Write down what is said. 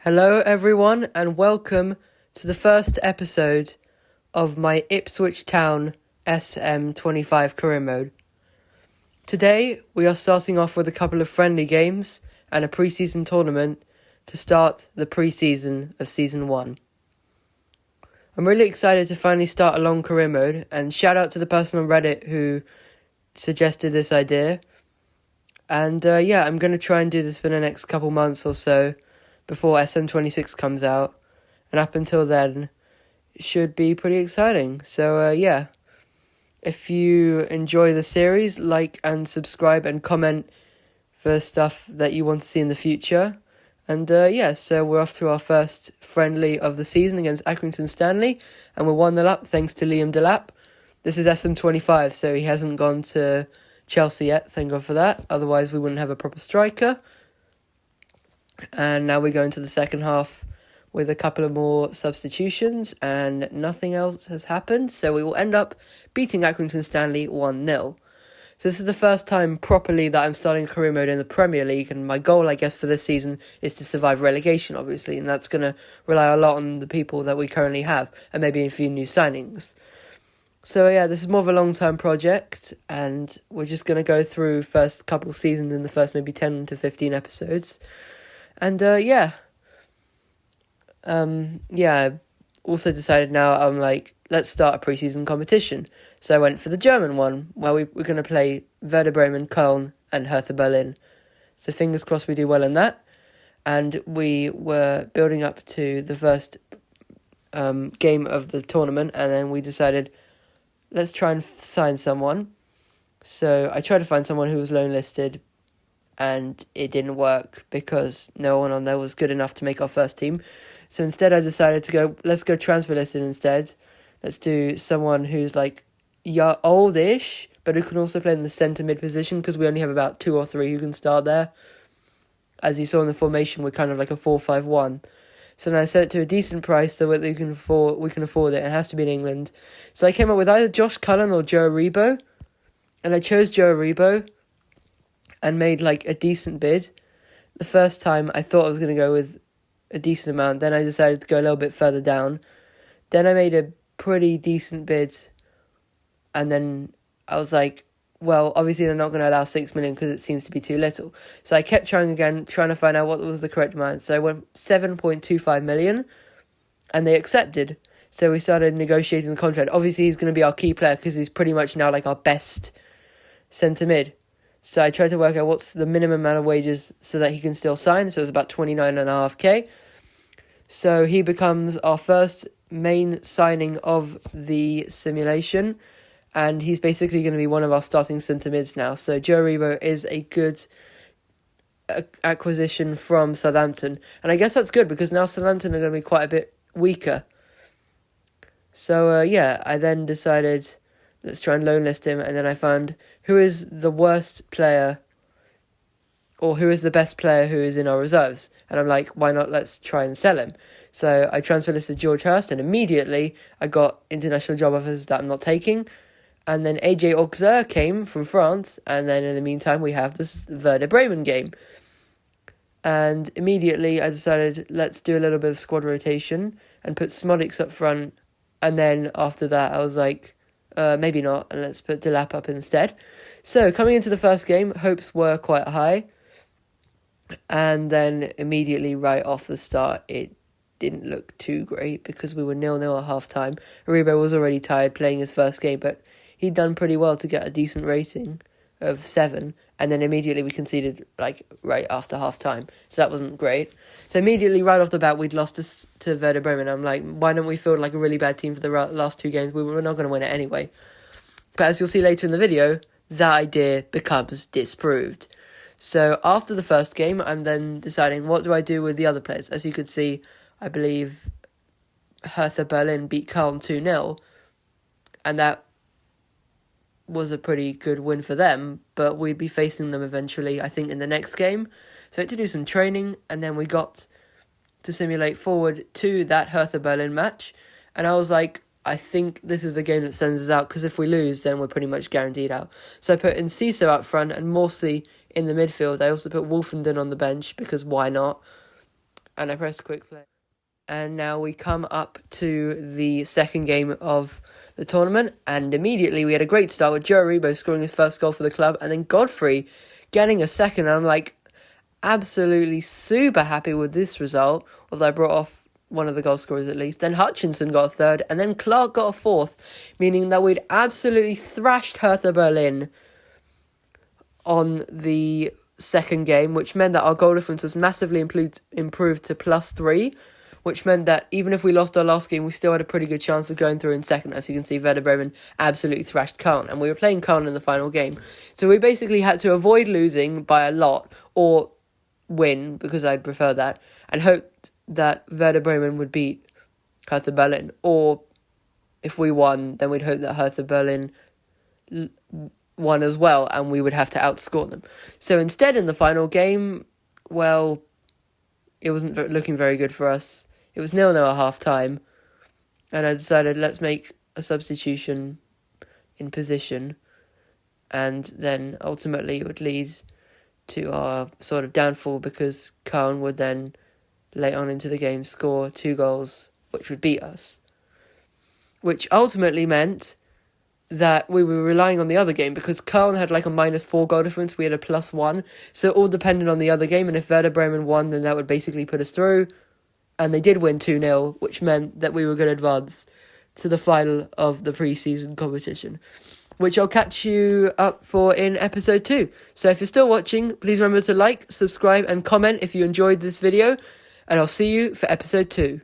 Hello, everyone, and welcome to the first episode of my Ipswich Town SM25 career mode. Today, we are starting off with a couple of friendly games and a pre-season tournament to start the pre-season of Season 1. I'm really excited to finally start a long career mode, and shout out to the person on Reddit who suggested this idea. And I'm going to try and do this for the next couple months or so, before SM26 comes out, and up until then, it should be pretty exciting. So, if you enjoy the series, like and subscribe and comment for stuff that you want to see in the future. And, so we're off to our first friendly of the season against Accrington Stanley, and we're 1-0 up thanks to Liam Delap. This is SM25, so he hasn't gone to Chelsea yet, thank God for that. Otherwise, we wouldn't have a proper striker. And now we go into the second half with a couple of more substitutions, and nothing else has happened. So we will end up beating Accrington Stanley 1-0. So this is the first time properly that I'm starting a career mode in the Premier League, and my goal, I guess, for this season is to survive relegation, obviously, and that's going to rely a lot on the people that we currently have, and maybe a few new signings. So this is more of a long-term project, and we're just going to go through first couple seasons in the first maybe 10 to 15 episodes. And, I also decided now, let's start a pre-season competition. So I went for the German one, where we're going to play Werder Bremen, Köln, and Hertha Berlin. So fingers crossed we do well in that. And we were building up to the first game of the tournament, and then we decided, let's try and sign someone. So I tried to find someone who was loan listed, and it didn't work because no one on there was good enough to make our first team. So instead I decided to let's go transfer listed instead. Let's do someone who's oldish, but who can also play in the centre mid position, because we only have about 2 or 3 who can start there. As you saw in the formation, we're kind of like a 4-5-1. So then I set it to a decent price so that we can afford it. It has to be in England. So I came up with either Josh Cullen or Joe Aribo, and I chose Joe Aribo and made a decent bid. The first time I thought I was going to go with a decent amount, then I decided to go a little bit further down. Then I made a pretty decent bid, and then I was like, well, obviously they're not going to allow 6 million because it seems to be too little. So I kept trying again, trying to find out what was the correct amount. So I went 7.25 million, and they accepted. So we started negotiating the contract. Obviously he's going to be our key player because he's pretty much now our best centre mid. So I tried to work out what's the minimum amount of wages so that he can still sign. So it was about 29.5k. So he becomes our first main signing of the simulation. And he's basically going to be one of our starting centre mids now. So Joe Aribo is a good acquisition from Southampton. And I guess that's good because now Southampton are going to be quite a bit weaker. So I then decided, let's try and loan list him, and then I found who is the worst player, or who is the best player who is in our reserves. And I'm like, why not, let's try and sell him. So I transfer listed George Hurst, and immediately I got international job offers that I'm not taking. And then AJ Auxerre came from France, and then in the meantime we have this Werder Bremen game. And immediately I decided, let's do a little bit of squad rotation and put Smodics up front. And then after that I was like, maybe not, and let's put Delap up instead. So coming into the first game, hopes were quite high, and then immediately right off the start it didn't look too great because we were 0-0 at half time. Aribo was already tired playing his first game, but he'd done pretty well to get a decent rating of 7, and then immediately we conceded right after half time, so that wasn't great. So immediately right off the bat we'd lost to Werder Bremen. I'm like, why don't we field a really bad team for the last 2 games? We were not going to win it anyway. But as you'll see later in the video, that idea becomes disproved. So after the first game, I'm then deciding, what do I do with the other players? As you could see, I believe Hertha Berlin beat Köln 2-0, and that was a pretty good win for them, but we'd be facing them eventually, I think, in the next game. So I had to do some training, and then we got to simulate forward to that Hertha Berlin match, and I was like, I think this is the game that sends us out, because if we lose, then we're pretty much guaranteed out. So I put Enciso up front and Morsi in the midfield. I also put Wolfenden on the bench, because why not? And I press quick play. And now we come up to the second game of the tournament, and immediately we had a great start with Joe Aribo scoring his first goal for the club, and then Godfrey getting a second. And I'm like, absolutely super happy with this result, although I brought off one of the goal scorers at least. Then Hutchinson got a third, and then Clark got a fourth, meaning that we'd absolutely thrashed Hertha Berlin on the second game, which meant that our goal difference was massively improved to +3, which meant that even if we lost our last game, we still had a pretty good chance of going through in second. As you can see, Werder Bremen absolutely thrashed Köln, and we were playing Köln in the final game. So we basically had to avoid losing by a lot, or win, because I'd prefer that, and hoped that Werder Bremen would beat Hertha Berlin. Or if we won, then we'd hope that Hertha Berlin won as well, and we would have to outscore them. So instead, in the final game, well, it wasn't looking very good for us. It was 0-0 at half-time, and I decided let's make a substitution in position, and then ultimately it would lead to our sort of downfall, because Köln would then, late on into the game, score 2 goals, which would beat us. Which ultimately meant that we were relying on the other game, because Köln had like a -4 goal difference, we had a +1, so it all depended on the other game, and if Werder Bremen won, then that would basically put us through, and they did win 2-0, which meant that we were going to advance to the final of the pre-season competition, which I'll catch you up for in episode 2. So if you're still watching, please remember to like, subscribe, and comment if you enjoyed this video, and I'll see you for episode 2.